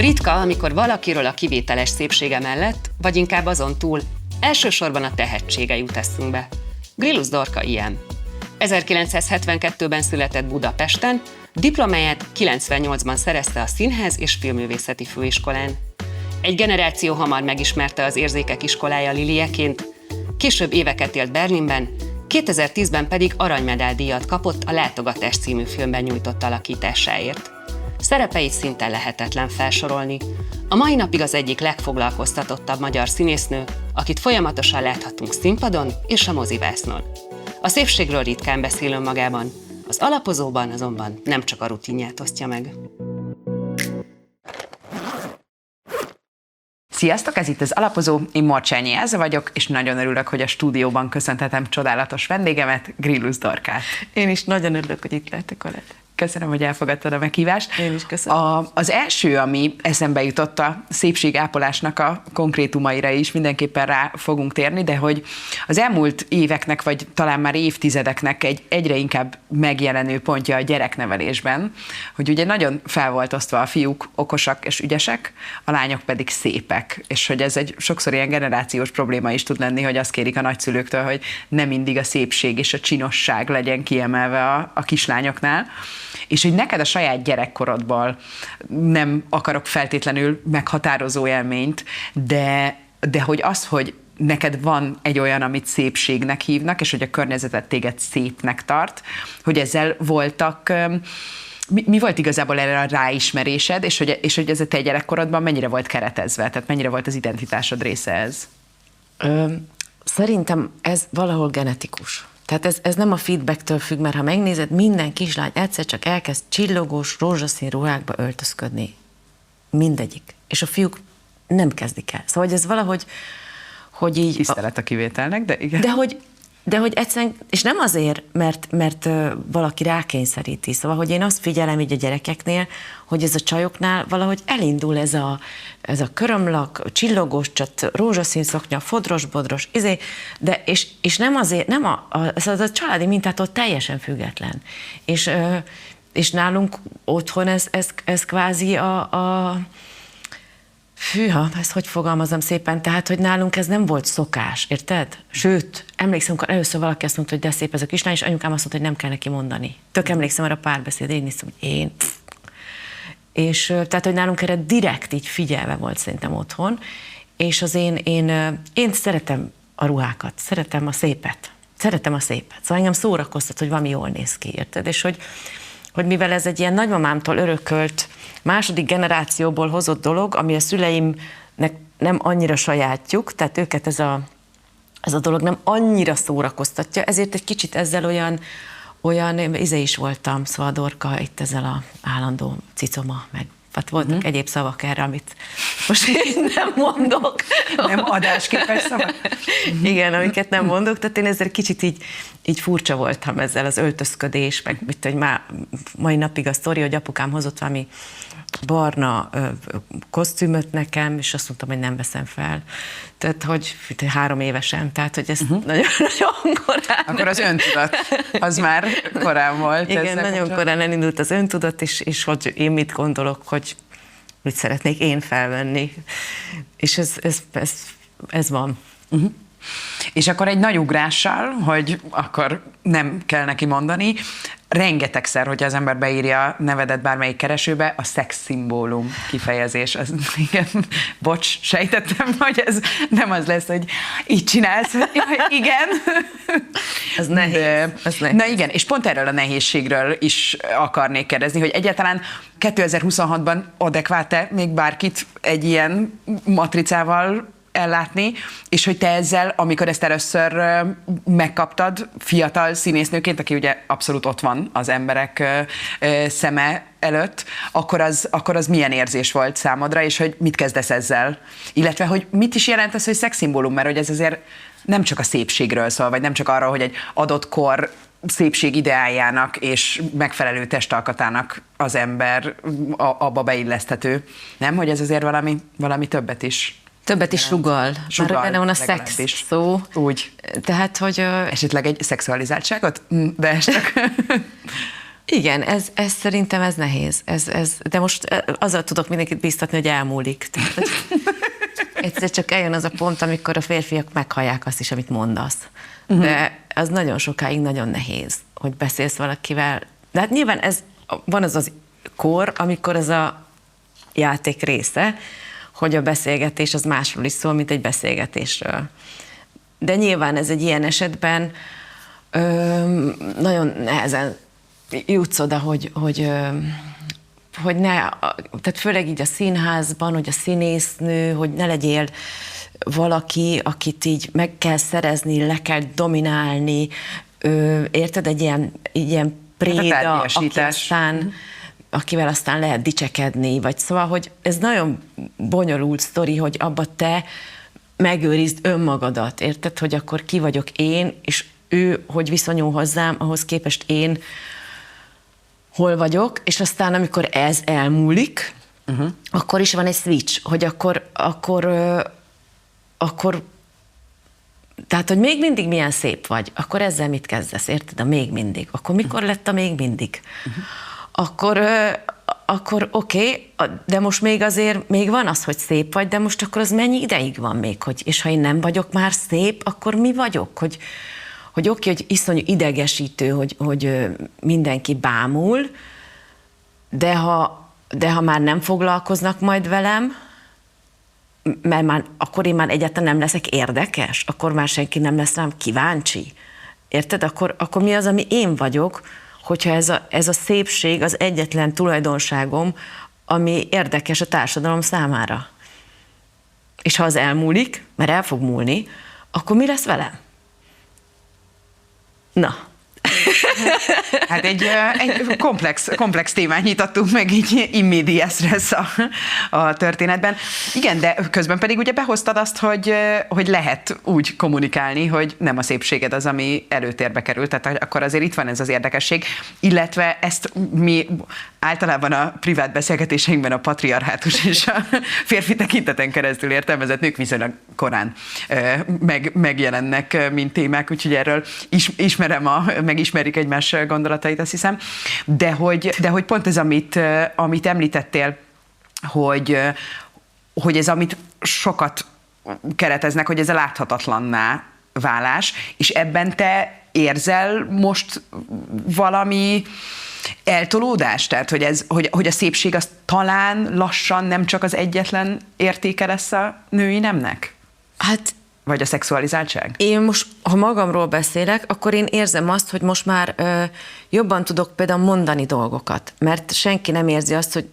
Ritka, amikor valakiről a kivételes szépsége mellett, vagy inkább azon túl, elsősorban a tehetsége jut eszünkbe. Grillus Dorka ilyen. 1972-ben született Budapesten, diplomáját 98-ban szerezte a Színház és Filmművészeti Főiskolán. Egy generáció hamar megismerte az Érzékek iskolája lilieként, később éveket élt Berlinben, 2010-ben pedig aranymedálydíjat kapott a Látogatás című filmben nyújtott alakításáért. Szerepeit szinte lehetetlen felsorolni. A mai napig az egyik legfoglalkoztatottabb magyar színésznő, akit folyamatosan láthatunk színpadon és a mozivásznon. A szépségről ritkán beszél önmagában, az Alapozóban azonban nem csak a rutinját osztja meg. Sziasztok, ez itt az Alapozó, én Morcsányi Elza vagyok, és nagyon örülök, hogy a stúdióban köszönhetem csodálatos vendégemet, Grillus Dorkát. Én is nagyon örülök, hogy itt lehetek veled. Köszönöm, hogy elfogadtad a meghívást. Én is köszönöm. Az első, ami eszembe jutott a szépségápolásnak a konkrétumaira is, mindenképpen rá fogunk térni, de hogy az elmúlt éveknek, vagy talán már évtizedeknek egy egyre inkább megjelenő pontja a gyereknevelésben, hogy ugye nagyon fel volt osztva, a fiúk okosak és ügyesek, a lányok pedig szépek, és hogy ez egy sokszor ilyen generációs probléma is tud lenni, hogy azt kérik a nagyszülőktől, hogy nem mindig a szépség és a csinosság legyen kiemelve a kislányoknál. És hogy neked a saját gyerekkorodból nem akarok feltétlenül meghatározó élményt, de hogy az, hogy neked van egy olyan, amit szépségnek hívnak, és hogy a környezeted téged szépnek tart, hogy ezzel voltak, mi volt igazából erre a ráismerésed, és hogy ez a te gyerekkorodban mennyire volt keretezve, tehát mennyire volt az identitásod része ez? Szerintem ez valahol genetikus. Tehát ez nem a feedbacktől függ, mert ha megnézed, minden kislány egyszer csak elkezd csillogós, rózsaszín ruhákba öltözködni. Mindegyik. És a fiúk nem kezdik el. Szóval ez valahogy, hogy így... Tisztelet a kivételnek, de igen. De hogy egyszerűen, és nem azért, mert valaki rákényszeríti, szóval, hogy én azt figyelem így a gyerekeknél, hogy ez a csajoknál valahogy elindul ez a körömlak, csillogós csat, rózsaszín szoknya, fodros-bodros, de és nem azért, nem ez a családi mintától teljesen független. És nálunk otthon ez kvázi Hűha, ezt hogy fogalmazom szépen, tehát, hogy nálunk ez nem volt szokás, érted? Sőt, emlékszem, amikor először valaki azt mondta, hogy de szép ez a kislány, és anyukám azt mondta, hogy nem kell neki mondani. Tök emlékszem arra a párbeszéd, én néztem, hogy én. És tehát, hogy nálunk erre direkt így figyelve volt szerintem otthon, és az én szeretem a ruhákat, szeretem a szépet. Szóval engem szórakoztat, hogy valami jól néz ki, érted? És hogy mivel ez egy ilyen nagymamámtól örökölt, második generációból hozott dolog, ami a szüleimnek nem annyira sajátjuk, tehát őket ez a dolog nem annyira szórakoztatja, ezért egy kicsit ezzel olyan is voltam, szóval Dorka itt ezzel a állandó cicoma, meg hát voltak egyéb szavak erre, amit most én nem mondok. Nem adásképes szavak? Igen, amiket nem mondok, tehát én ezzel kicsit így furcsa voltam ezzel az öltözködés, meg mit, hogy már mai napig a sztori, hogy apukám hozott valami barna kosztümöt nekem, és azt mondtam, hogy nem veszem fel. Tehát, hogy 3 évesen, tehát, hogy ez nagyon korán. Akkor az öntudat, az már korán volt. Igen, nagyon korán elindult az öntudat, és hogy én mit gondolok, hogy mit szeretnék én felvenni. És ez van. És akkor egy nagy ugrással, hogy akkor nem kell neki mondani, rengetegszer, hogyha az ember beírja nevedet bármelyik keresőbe, a szexszimbólum kifejezés. Az, igen, bocs, sejtettem, hogy ez nem az lesz, hogy így csinálsz. Igen. Ez nehéz. Na igen, és pont erről a nehézségről is akarnék kérdezni, hogy egyáltalán 2026-ban adekvát-e még bárkit egy ilyen matricával ellátni, és hogy te ezzel, amikor ezt először megkaptad fiatal színésznőként, aki ugye abszolút ott van az emberek szeme előtt, akkor az milyen érzés volt számodra, és hogy mit kezdesz ezzel? Illetve, hogy mit is jelent az, hogy szexszimbólum, mert hogy ez azért nem csak a szépségről szól, vagy nem csak arról, hogy egy adott kor szépség ideájának és megfelelő testalkatának az ember abba beilleszthető. Nem? Hogy ez azért valami többet is. Többet is sugal. Már benne van a szex szó. Úgy. Tehát, hogy... Esetleg egy szexualizáltságot? De csak... Igen, ez szerintem ez nehéz. De most azzal tudok mindenkit biztatni, hogy elmúlik. Tehát, hogy egyszer csak eljön az a pont, amikor a férfiak meghallják azt is, amit mondasz. De az nagyon sokáig nagyon nehéz, hogy beszélsz valakivel. De hát nyilván van az kor, amikor ez a játék része, hogy a beszélgetés az másról is szól, mint egy beszélgetésről. De nyilván ez egy ilyen esetben nagyon nehezen jutsz oda, hogy ne, tehát főleg így a színházban, hogy a színésznő, hogy ne legyél valaki, akit így meg kell szerezni, le kell dominálni, érted, egy ilyen préda, akivel aztán lehet dicsekedni, vagy szóval, hogy ez nagyon bonyolult sztori, hogy abba te megőrizd önmagadat, érted, hogy akkor ki vagyok én, és ő, hogy viszonyul hozzám, ahhoz képest én hol vagyok, és aztán amikor ez elmúlik, akkor is van egy switch, hogy akkor tehát, hogy még mindig milyen szép vagy, akkor ezzel mit kezdesz, érted? A még mindig. Akkor mikor lett a még mindig? Akkor oké, de most még azért, még van az, hogy szép vagy, de most akkor az mennyi ideig van még, és ha én nem vagyok már szép, akkor mi vagyok? Hogy oké, hogy iszonyú idegesítő, hogy mindenki bámul, de ha már nem foglalkoznak majd velem, mert akkor én már egyáltalán nem leszek érdekes, akkor már senki nem lesz rám kíváncsi. Érted? Akkor mi az, ami én vagyok, hogyha ez a szépség az egyetlen tulajdonságom, ami érdekes a társadalom számára. És ha az elmúlik, mert el fog múlni, akkor mi lesz velem? Na. Hát egy komplex témát nyitottunk meg így in medias res a történetben. Igen, de közben pedig ugye behoztad azt, hogy lehet úgy kommunikálni, hogy nem a szépséged az, ami előtérbe került, tehát akkor azért itt van ez az érdekesség, illetve ezt mi általában a privát beszélgetéseinkben a patriarhátus és a férfi tekinteten keresztül értelmezett nők viszonylag korán megjelennek, mint témák, úgyhogy erről megismerik egymás gondolatait, azt hiszem. De hogy pont ez, amit említettél, hogy ez, amit sokat kereteznek, hogy ez a láthatatlanná válás, és ebben te érzel most valami eltolódást? Tehát, hogy a szépség az talán lassan nem csak az egyetlen értéke lesz a női nemnek? Hát vagy a szexualizáltság? Én most, ha magamról beszélek, akkor én érzem azt, hogy most már jobban tudok például mondani dolgokat, mert senki nem érzi azt, hogy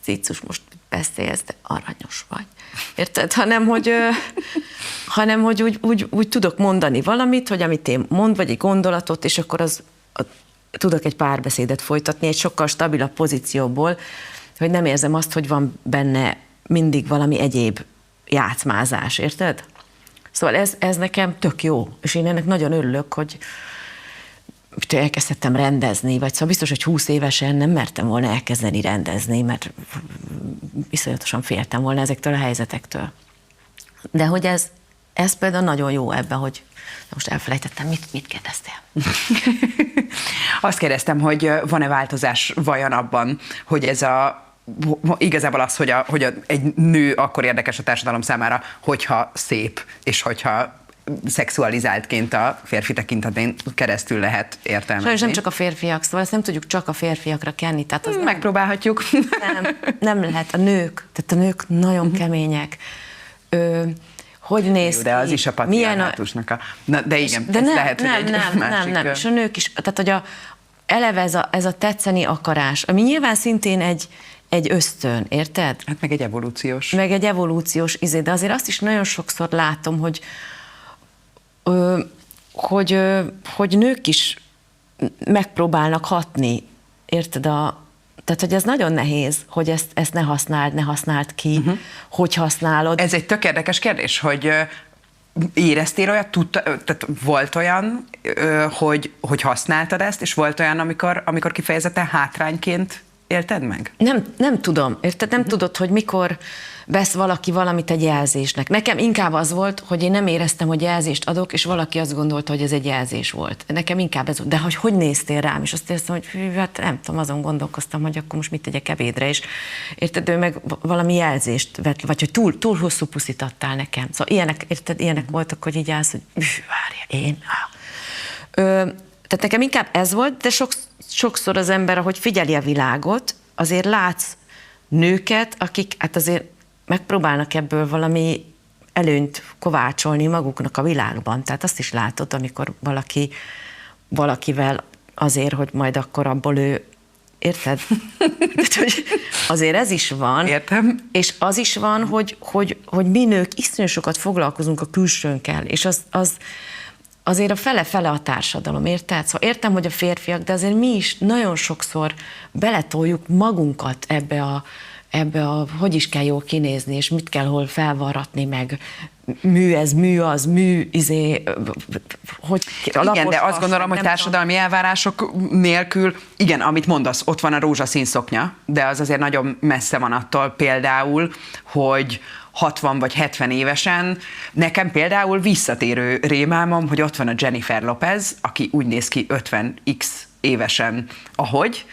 Cicus, most beszélsz, de aranyos vagy. Érted? Hanem, hogy úgy tudok mondani valamit, hogy amit én mond, vagy egy gondolatot, és akkor tudok egy párbeszédet folytatni, egy sokkal stabilabb pozícióból, hogy nem érzem azt, hogy van benne mindig valami egyéb játszmázás, érted? Szóval ez nekem tök jó, és én ennek nagyon örülök, hogy elkezdtem rendezni, vagy szóval biztos, hogy 20 évesen nem mertem volna elkezdeni rendezni, mert iszonyatosan féltem volna ezektől a helyzetektől. De hogy ez például nagyon jó ebben, hogy most elfelejtettem, mit kérdeztél? Azt kérdeztem, hogy van-e változás vajon abban, hogy igazából az, hogy egy nő akkor érdekes a társadalom számára, hogyha szép, és hogyha szexualizáltként a férfi tekintetén keresztül lehet értelmezni. Sajnos nem csak a férfiak, szóval ezt nem tudjuk csak a férfiakra kenni. Tehát az megpróbálhatjuk. Nem lehet. A nők, tehát a nők nagyon kemények. Hogy néz ki? De az is a patriarhátusnak de igen, de ez nem, lehet, hogy egy másik... Nem. És a nők is, tehát hogy eleve ez a tetszeni akarás, ami nyilván szintén egy ösztön, érted? Hát meg egy evolúciós. Meg egy evolúciós de azért azt is nagyon sokszor látom, hogy nők is megpróbálnak hatni, érted? Tehát, hogy ez nagyon nehéz, hogy ezt ne használd ki, hogy használod. Ez egy tök érdekes kérdés, hogy éreztél olyat, tehát volt olyan, hogy használtad ezt, és volt olyan, amikor kifejezetten hátrányként élted meg? Nem tudom, érted? Nem tudod, hogy mikor vesz valaki valamit egy jelzésnek. Nekem inkább az volt, hogy én nem éreztem, hogy jelzést adok, és valaki azt gondolta, hogy ez egy jelzés volt. Nekem inkább ez volt. De hogy néztél rám? És azt éreztem, hogy hű, hát nem tudom, azon gondolkoztam, hogy akkor most mit tegyek ebédre, és érted, ő meg valami jelzést vett, vagy hogy túl hosszú puszit adtál nekem. Szóval ilyenek, érted, ilyenek voltak, hogy így állsz, hogy várja, én... Tehát nekem inkább ez volt, de sokszor az ember, ahogy figyeli a világot, azért látsz nőket, akik hát azért megpróbálnak ebből valami előnyt kovácsolni maguknak a világban. Tehát azt is látod, amikor valakivel azért, hogy majd akkor abból ő, érted? Tehát, hogy azért ez is van. Értem. És az is van, hogy mi nők iszonyú sokat foglalkozunk a külsőnkkel, és az azért a fele-fele a társadalom, érted? Szóval értem, hogy a férfiak, de azért mi is nagyon sokszor beletoljuk magunkat ebbe a hogy is kell jól kinézni, és mit kell hol felvarratni, meg hogy igen, de azt gondolom, hogy társadalmi elvárások nélkül, igen, amit mondasz, ott van a rózsaszín szoknya, de az azért nagyon messze van attól például, hogy 60 vagy 70 évesen, nekem például visszatérő rémálmom, hogy ott van a Jennifer Lopez, aki úgy néz ki 50x évesen, hogy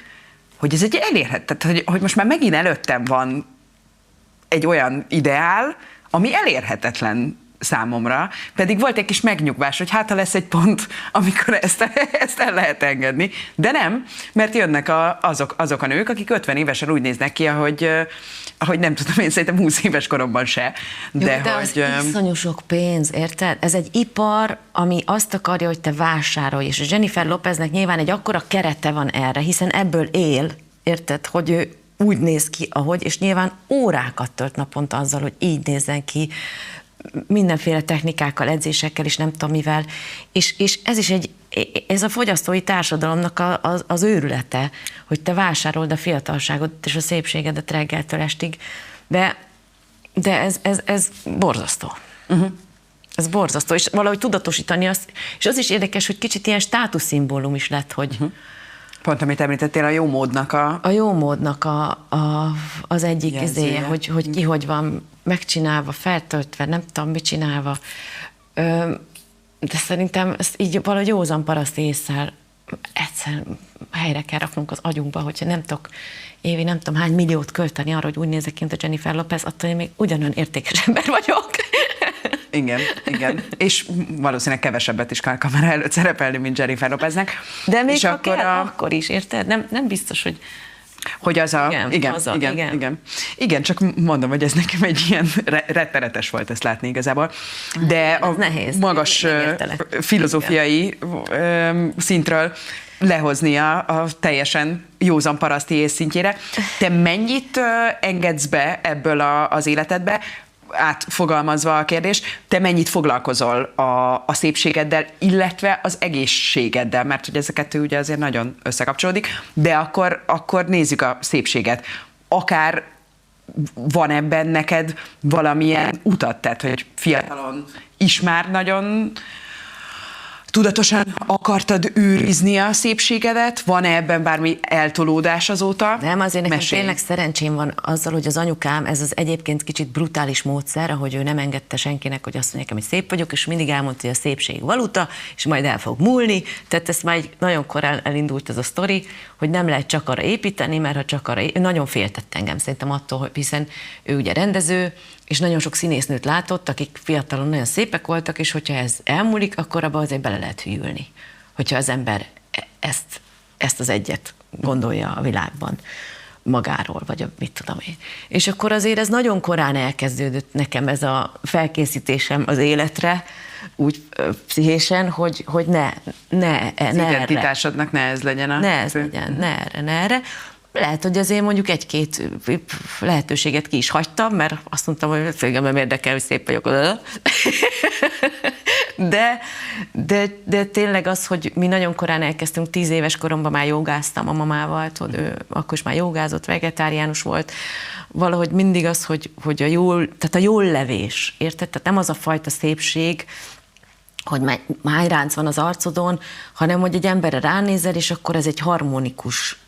ez egy elérhető, tehát hogy most már megint előttem van egy olyan ideál, ami elérhetetlen számomra, pedig volt egy kis megnyugvás, hogy hát ha lesz egy pont, amikor ezt el lehet engedni, de nem, mert jönnek azok a nők, akik 50 évesen úgy néznek ki, ahogy nem tudom, én szerintem 20 éves koromban se. De hogy az iszonyú sok pénz, érted? Ez egy ipar, ami azt akarja, hogy te vásárolj, és a Jennifer Lopeznek nyilván egy akkora kerete van erre, hiszen ebből él, érted, hogy ő úgy néz ki, ahogy, és nyilván órákat tölt naponta azzal, hogy így nézzen ki, mindenféle technikákkal, edzésekkel, és nem tudom mivel, és ez is ez a fogyasztói társadalomnak az őrülete, hogy te vásárold a fiatalságot és a szépségedet reggeltől estig, de ez borzasztó. Ez borzasztó, és valahogy tudatosítani azt, és az is érdekes, hogy kicsit ilyen státuszszimbólum is lett, hogy pont, amit említettél, a jó módnak a jó módnak az egyik izéje, hogy ki hogy van megcsinálva, feltöltve, nem tudom, mit csinálva. De szerintem ezt így valahogy józan paraszt ésszel egyszerűen helyre kell raknunk az agyunkba, hogyha nem tudok évi nem tudom hány milliót költeni arra, hogy úgy nézek ki, mint a Jennifer Lopez, attól én még ugyanolyan értékes ember vagyok. Igen. És valószínűleg kevesebbet is kell kamera előtt szerepelni, mint Jennifer Lopeznek. De még és akkor is, érted? Nem biztos, hogy az igen, csak mondom, hogy ez nekem egy ilyen rettenetes volt ezt látni igazából. De a nehéz. Magas filozófiai szintről lehoznia a teljesen józan paraszti ész szintjére. Te mennyit engedsz be ebből az életedbe, átfogalmazva a kérdést, te mennyit foglalkozol a szépségeddel, illetve az egészségeddel, mert hogy ez a kettő ugye azért nagyon összekapcsolódik, de akkor nézzük a szépséget. Akár van ebben neked valamilyen utat, tehát hogy fiatalon is már nagyon tudatosan akartad őrizni a szépségedet? Van-e ebben bármi eltolódás azóta? Nem, azért nekem tényleg szerencsém van azzal, hogy az anyukám, ez az egyébként kicsit brutális módszer, ahogy ő nem engedte senkinek, hogy azt mondja nekem, hogy szép vagyok, és mindig elmondta, hogy a szépség valuta, és majd el fog múlni. Tehát ezt már nagyon korán elindult ez a sztori, hogy nem lehet csak arra építeni, mert ha csak arra nagyon féltett engem szerintem attól, hiszen ő ugye rendező, és nagyon sok színésznőt látott, akik fiatalon nagyon szépek voltak, és hogyha ez elmúlik, akkor abba azért bele lehet hűlni. Hogyha az ember ezt az egyet gondolja a világban magáról, vagy mit tudom én. És akkor azért ez nagyon korán elkezdődött nekem ez a felkészítésem az életre, úgy pszichésen, hogy ne identitásodnak ne ez legyen a... Ne ez legyen, ne erre. Lehet, hogy azért mondjuk egy-két lehetőséget ki is hagytam, mert azt mondtam, hogy főleg nem érdekel, hogy szép vagyok oda. De tényleg az, hogy mi nagyon korán elkezdtünk, 10 éves koromban már jogáztam a mamával, tudod, ő akkor is már jogázott, vegetáriánus volt. Valahogy mindig az, hogy a jól levés, érted? Tehát nem az a fajta szépség, hogy májránc van az arcodon, hanem hogy egy emberre ránézel, és akkor ez egy harmonikus,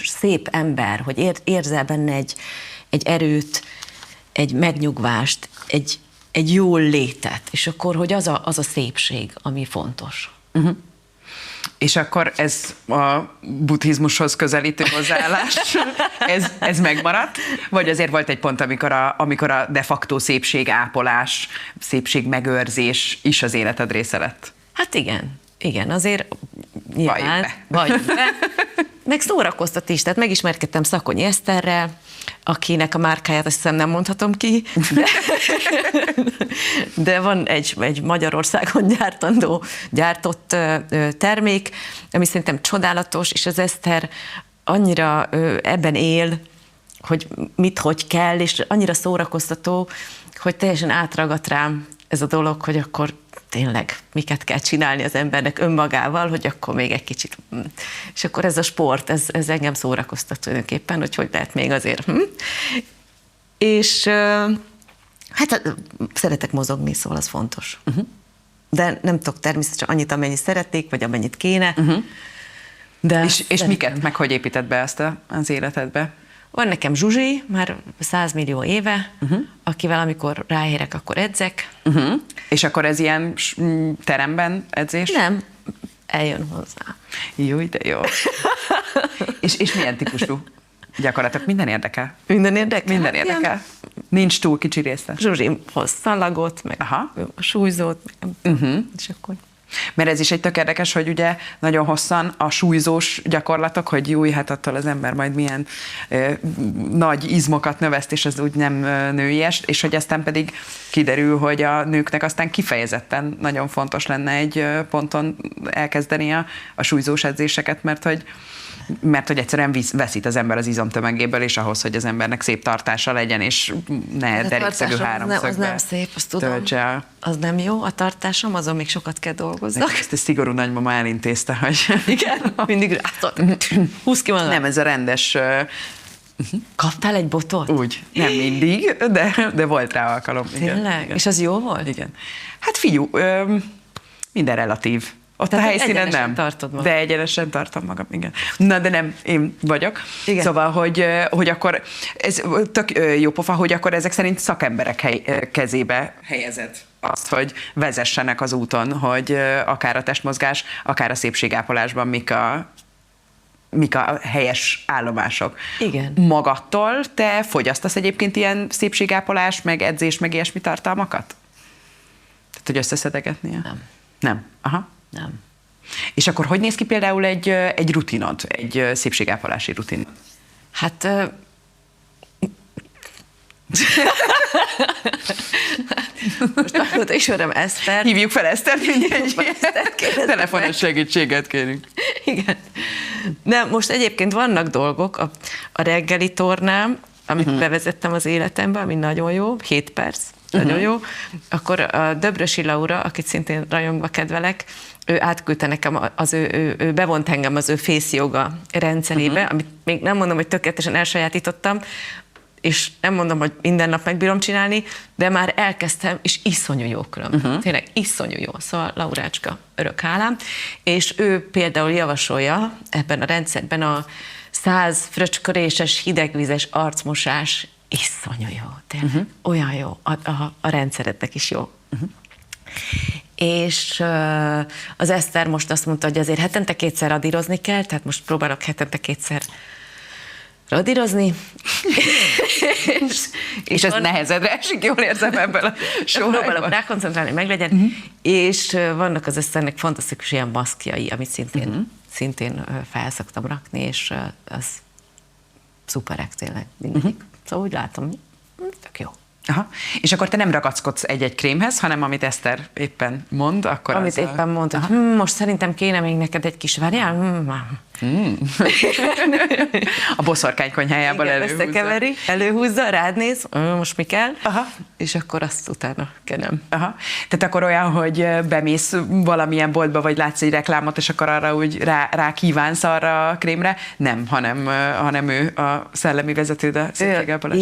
szép ember, hogy érzel benne egy erőt, egy megnyugvást, egy jól létet, és akkor, hogy az a szépség, ami fontos. Uh-huh. És akkor ez a buddhizmushoz közelítő hozzáállás, ez megmaradt? Vagy azért volt egy pont, amikor a de facto szépségápolás, szépségmegőrzés is az életed része lett? Hát igen, azért nyilván, vagy be. Meg szórakoztat is, tehát megismerkedtem Szakonyi Eszterrel, akinek a márkáját azt hiszem nem mondhatom ki, de van egy Magyarországon gyártott termék, ami szerintem csodálatos, és az Eszter annyira ebben él, hogy hogy kell, és annyira szórakoztató, hogy teljesen átragadt rám ez a dolog, hogy akkor tényleg miket kell csinálni az embernek önmagával, hogy akkor még egy kicsit. És akkor ez a sport, ez engem szórakoztat tulajdonképpen, hogy lehet még azért. És hát szeretek mozogni, szóval az fontos. De nem tudok természetesen annyit, amennyit szeretnék, vagy amennyit kéne. De és miket, meg hogy építed be ezt az életedbe? Van nekem Zsuzsi, már 100 millió éve, akivel amikor ráérek, akkor edzek. És akkor ez ilyen teremben edzés? Nem, eljön hozzá. Jó, de jó. és milyen típusú? Gyakorlatilag minden érdekel? Minden érdekel? Minden érdekel. Nincs túl kicsi része. Zsuzsi hoz szalagot, meg a súlyzót, és akkor... Mert ez is egy tök érdekes, hogy ugye nagyon hosszan a súlyzós gyakorlatok, hogy jó, hát attól az ember majd milyen nagy izmokat növeszt, és ez úgy nem nőies, és hogy aztán pedig kiderül, hogy a nőknek aztán kifejezetten nagyon fontos lenne egy ponton elkezdeni a súlyzós edzéseket, mert hogy egyszerűen veszít az ember az izomtömegéből, és ahhoz, hogy az embernek szép tartása legyen, és ne derékszögű háromszögbe. Az nem szép, azt tudom. Az nem jó, a tartásom, azon még sokat kell dolgozzak. Ezt a szigorú nagymama elintézte, hogy... Igen, mindig rátott. Húsz ki magad. Nem, ez a rendes... Kaptál egy botot? Úgy, nem mindig, de volt rá alkalom. Tényleg? És az jó volt? Igen. Hát figyú, minden relatív. Ott tehát a helyszínen nem. Tartod magad. De egyenesen tartom magam, igen. Na, de nem, én vagyok. Igen. Szóval, hogy akkor ez tök jó pofa, hogy akkor ezek szerint szakemberek kezébe helyezed azt, hogy vezessenek az úton, hogy akár a testmozgás, akár a szépségápolásban mik a helyes állomások. Igen. Magadtól te fogyasztasz egyébként ilyen szépségápolás, meg edzés, meg ilyesmi tartalmakat? Tehát, hogy összeszedegetnie? Nem. Nem? Aha. Nem. És akkor hogy néz ki például egy rutinod, egy szépségápolási rutin? Hát... Most akkor ismerem Esztert. Hívjuk fel Esztert, egy telefonos segítséget kérünk. Igen. De most egyébként vannak dolgok, a reggeli tornám, amit bevezettem az életembe, ami nagyon jó, 7 perc, nagyon jó. Akkor a Döbrösi Laura, akit szintén rajongva kedvelek, ő átküldte nekem, ő bevont engem az ő face yoga rendszerébe, amit még nem mondom, hogy tökéletesen elsajátítottam, és nem mondom, hogy minden nap meg bírom csinálni, de már elkezdtem, és iszonyú jó különben. Tényleg iszonyú jó. Szóval Laurácska, örök hálám. És ő például javasolja ebben a rendszerben a 100 fröccsköréses, hidegvízes arcmosás, iszonyú jó. Tényleg olyan jó. A rendszerednek is jó. És az Eszter most azt mondta, hogy azért hetente 2-szer radírozni kell, tehát most próbálok hetente 2-szer radírozni. és ez nehezedre esik, jól érzem ebből a sorban. Próbálok rákoncentrálni, meglegyen. És vannak az Eszternek fantasztikus ilyen maszkjai, amit szintén fel szoktam rakni, és az szuperek tényleg mindegyik. Szóval úgy látom, tök jó. Aha. És akkor te nem ragaszkodsz egy-egy krémhez, hanem amit Eszter éppen mond, akkor amit éppen mond, hogy most szerintem kéne még neked egy kis várjál. A boszorkány konyhájában Igen, előhúzza. összekeveri, előhúzza, rád néz, most mi kell, Aha. és akkor azt utána kenem. Aha. Tehát akkor olyan, hogy bemész valamilyen boltba, vagy látsz egy reklámot, és akkor arra úgy rá kívánsz arra a krémre? Nem, hanem ő a szellemi vezetőd a szépségápolás.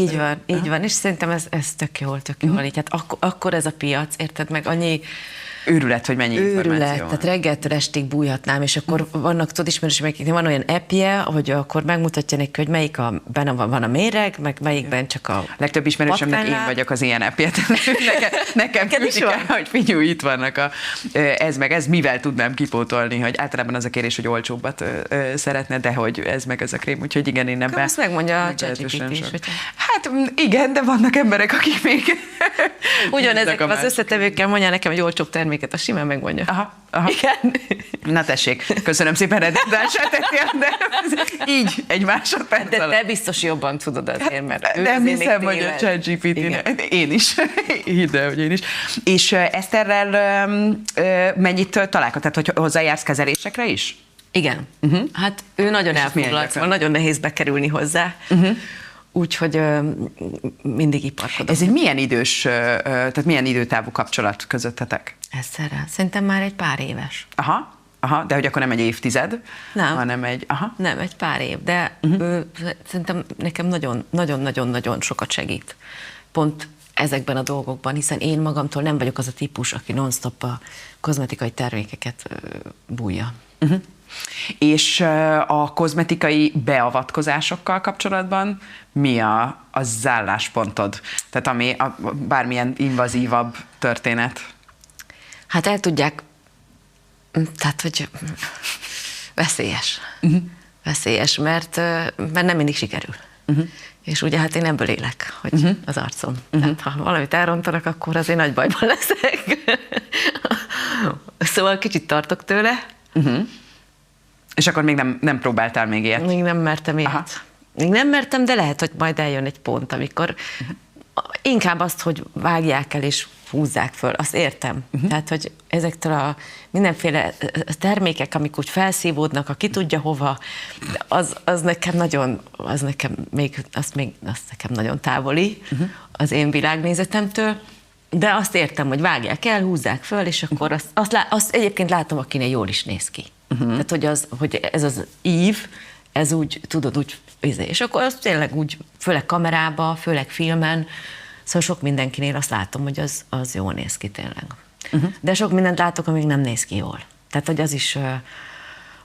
Így van, és szerintem ez tök jól. Így. Hát akkor ez a piac, érted meg, annyi Őrület, hogy mennyi információ őrület, van. tehát reggeltől estig bújhatnám, és akkor vannak, tudod, ismerős, akiknek van olyan appje, hogy akkor megmutatja neki, hogy melyik benne van a méreg, meg melyikben csak a Legtöbb ismerősömnek én patkányláb. vagyok az ilyen appjet. Nekem küldik el, hogy figyelj, itt vannak ez meg ez, mivel tudnám kipótolni, hogy általában az a kérés, hogy olcsóbbat szeretne, de hogy ez meg ez a krém, úgyhogy igen, én ebben... Azt megmondja a meglehetősen ChatGPT is, sok. hogy Hát igen, de vannak emberek, akik még... ugyanezek bíznak a az összetevőkkel mondja nekem egy olcsóbb terméket, a simán megmondja. Aha. Igen. Na tessék, köszönöm szépen, redundánsát tettél, de így egy másodperc De alatt. te biztos jobban tudod azért, mert ő Nem azért még hiszem, hogy a téved. ChatGPT-nek. Én is. Hidd el, hogy én is. És Eszterrel mennyit találkozol? Tehát, hogy hozzájársz kezelésekre is? Igen. Hát ő nagyon milyen elfoglalt, gyakran? szóval nagyon nehéz bekerülni hozzá. Úgyhogy mindig iparkodom. Ez egy milyen idős, tehát milyen időtávú kapcsolat közöttetek? Ezzel szerintem már egy pár éves. Aha, de hogy akkor nem egy évtized, Nem. hanem egy, Nem, egy pár év, de szerintem nekem nagyon-nagyon sokat segít. Pont ezekben a dolgokban, hiszen én magamtól nem vagyok az a típus, aki non-stop a kozmetikai termékeket bújja. És a kozmetikai beavatkozásokkal kapcsolatban mi az álláspontod? Tehát ami bármilyen invazívabb történet? Hát el tudják, tehát hogy veszélyes. Veszélyes, mert nem mindig sikerül. És ugye hát én ebből élek, hogy az arcom. Tehát ha valamit elrontanak, akkor azért nagy bajban leszek. Szóval kicsit tartok tőle. És akkor még nem próbáltál még ilyet? Még nem mertem Aha. ilyet. Még nem mertem, de lehet, hogy majd eljön egy pont, amikor inkább azt, hogy vágják el és húzzák föl, azt értem. Tehát, hogy ezektől a mindenféle termékek, amik úgy felszívódnak, aki tudja hova, az nekem nagyon, az nekem nagyon távoli az én világnézetemtől, de azt értem, hogy vágják el, húzzák föl, és akkor azt egyébként látom, akinél jól is néz ki. Tehát, hogy ez az ív, ez úgy, tudod, úgy, és akkor az tényleg úgy, főleg kamerába, főleg filmen, szóval sok mindenkinél azt látom, hogy az jól néz ki tényleg. De sok mindent látok, amíg nem néz ki jól. Tehát, hogy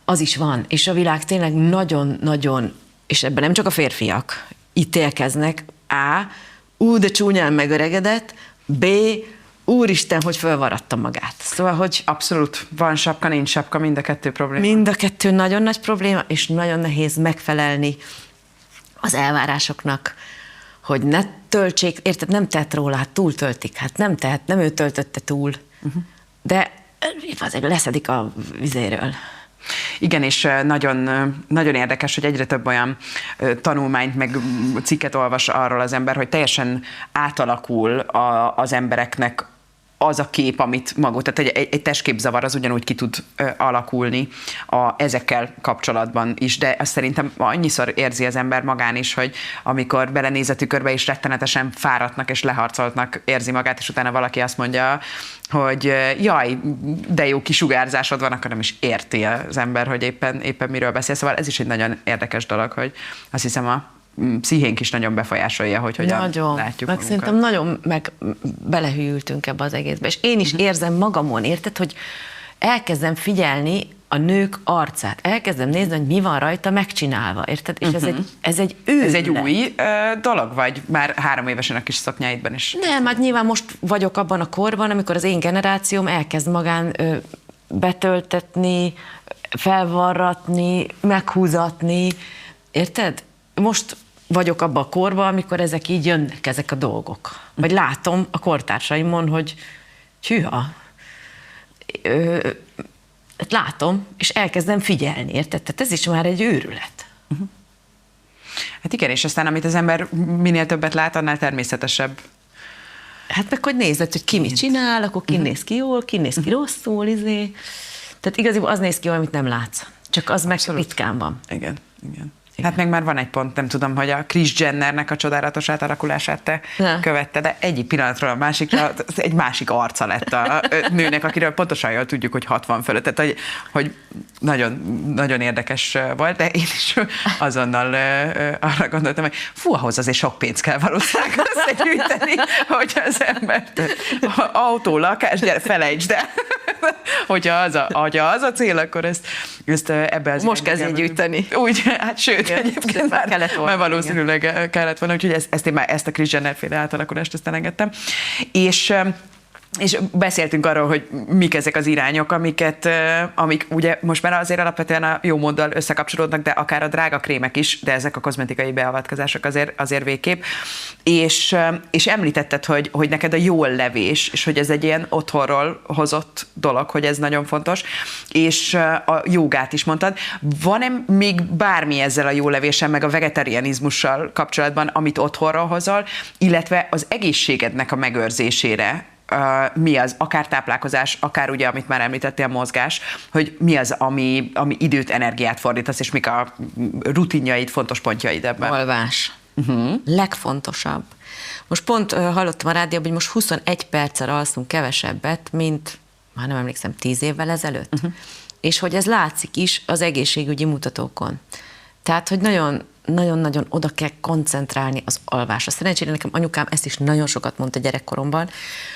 az is van. És a világ tényleg nagyon-nagyon, és ebben nem csak a férfiak ítélkeznek, de csúnyán megöregedett, B, úristen, hogy fölvaradta magát. Szóval, hogy Abszolút. Van sapka, nincs sapka, mind a kettő probléma. mind a kettő nagyon nagy probléma, és nagyon nehéz megfelelni az elvárásoknak, hogy ne töltsék, érted, nem tehet róla, hát túl töltik, hát nem ő töltötte túl, de azért leszedik a vizéről. Igen, és nagyon, nagyon érdekes, hogy egyre több olyan tanulmányt, meg cikket olvas arról az ember, hogy teljesen átalakul az embereknek az a kép, amit maga, tehát egy testképzavar az ugyanúgy ki tud alakulni ezekkel kapcsolatban is, de azt szerintem annyiszor érzi az ember magán is, hogy amikor belenéz a tükörbe és rettenetesen fáradtnak és leharcoltnak érzi magát, és utána valaki azt mondja, hogy jaj, de jó kisugárzásod van, akkor nem is érti az ember, hogy éppen miről beszél. Szóval ez is egy nagyon érdekes dolog, hogy azt hiszem a pszichénk is nagyon befolyásolja, hogy hogyan nagyon, látjuk meg magunkat. szerintem nagyon belehűltünk ebbe az egészbe, és én is érzem magamon, érted, hogy elkezdem figyelni a nők arcát, elkezdem nézni, hogy mi van rajta megcsinálva, érted? És ez egy őrület. Ez egy új dolog, vagy már 3 évesen a kis szoknyáidban is? Nem, hát nyilván most vagyok abban a korban, amikor az én generációm elkezd magán betöltetni, felvarratni, meghúzatni, érted? Most vagyok abban a korban, amikor ezek így jönnek, ezek a dolgok. Vagy látom a kortársaimon, hogy hűha, látom, és elkezdem figyelni, érted? Tehát ez is már egy őrület. Hát igen, és aztán amit az ember minél többet lát, annál természetesebb. Hát meg hogy nézed, hogy ki mit csinál, akkor ki néz ki jól, ki néz ki rosszul, Tehát igazából az néz ki jól, amit nem látsz. Csak az meg ritkán van. Igen. Hát meg már van egy pont, nem tudom, hogy a Kris Jennernek a csodálatos átalakulását te követte, de egyik pillanatról a másikra egy másik arca lett a nőnek, akiről pontosan jól tudjuk, hogy 60 fölött. Tehát, hogy nagyon, nagyon érdekes volt, de én is azonnal arra gondoltam, hogy ahhoz azért sok pénzt kell valószínűleg összegyűjteni, hogy az embert autó, lakás, gyere, felejtsd el. Hogyha az a cél, akkor ezt ebbe az... Most kezdjél gyűjteni. Úgy, hát sőt, egyébként már valószínűleg kellett volna, úgyhogy ezt a Kris Jenner-féle átalakulást ezt elengedtem. És beszéltünk arról, hogy mik ezek az irányok, amik ugye most már azért alapvetően a jó móddal összekapcsolódnak, de akár a drága krémek is, de ezek a kozmetikai beavatkozások azért végképp. És említetted, hogy neked a jól levés, és hogy ez egy ilyen otthonról hozott dolog, hogy ez nagyon fontos, és a jogát is mondtad. Van-e még bármi ezzel a jó levéssel, meg a vegetarianizmussal kapcsolatban, amit otthonról hozol, illetve az egészségednek a megőrzésére, mi az, akár táplálkozás, akár ugye, amit már említettél, mozgás, hogy mi az, ami időt, energiát fordítasz, és mik a rutinjaid, fontos pontjaid ebben? Alvás. Legfontosabb. Most pont hallottam a rádióban, hogy most 21 perccel alszunk kevesebbet, mint, már nem emlékszem, 10 évvel ezelőtt. És hogy ez látszik is az egészségügyi mutatókon. Tehát, hogy nagyon-nagyon oda kell koncentrálni az alvásra. Szerencsére nekem anyukám ezt is nagyon sokat mondta gyerekkoromban,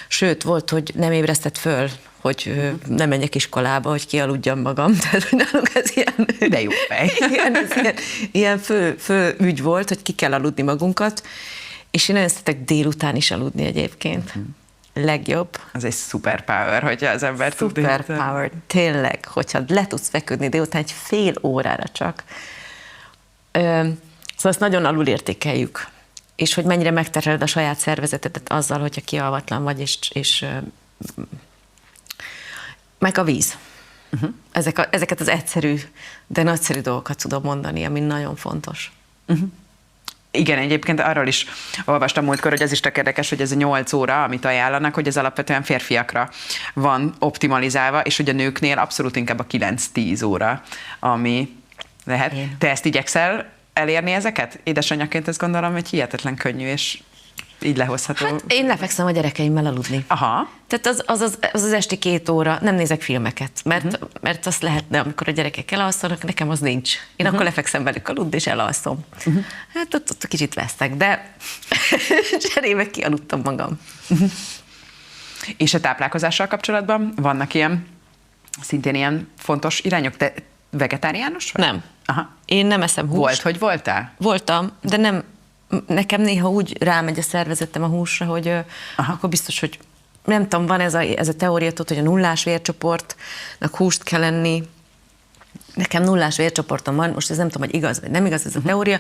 sőt, volt, hogy nem ébresztett föl, hogy nem menjek iskolába, hogy kialudjam magam. Tehát, hogy nálunk ez ilyen... De jó fej. ilyen fő ügy volt, hogy ki kell aludni magunkat, és én nagyon szeretek délután is aludni egyébként. Legjobb. Az egy superpower, hogyha az ember tud. Superpower, tényleg, hogyha le tudsz feküdni délután egy fél órára csak. Szóval ezt nagyon alulértékeljük, és hogy mennyire megterheled a saját szervezetedet azzal, hogyha kialvatlan vagy, és meg a víz. Ezeket az egyszerű, de nagyszerű dolgokat tudom mondani, ami nagyon fontos. Igen, egyébként arról is olvastam múltkor, hogy ez is tök érdekes, hogy ez a 8 óra, amit ajánlanak, hogy ez alapvetően férfiakra van optimalizálva, és hogy a nőknél abszolút inkább a 9-10 óra, ami lehet. Te ezt igyekszel elérni ezeket? Édesanyaként ezt gondolom, hogy hihetetlen könnyű, és így lehozható. Hát én lefekszem a gyerekeimmel aludni. Aha. Tehát az esti 2 óra, nem nézek filmeket, mert azt lehetne, amikor a gyerekek elalszanak, nekem az nincs. Én akkor lefekszem velük aludni, és elalszom. Hát ott kicsit vesztek, de cserébe kialudtam magam. És a táplálkozással kapcsolatban vannak szintén ilyen fontos irányok? Te vegetáriánus vagy? Nem. Aha. Én nem eszem húst. Volt, hogy voltál? Voltam, de nem, nekem néha úgy rámegy a szervezetem a húsra, hogy akkor biztos, hogy nem tudom, van ez a teória, hogy a nullás vércsoportnak húst kell lenni. Nekem nullás vércsoportom van, most ez nem tudom, hogy igaz vagy nem igaz ez a teória,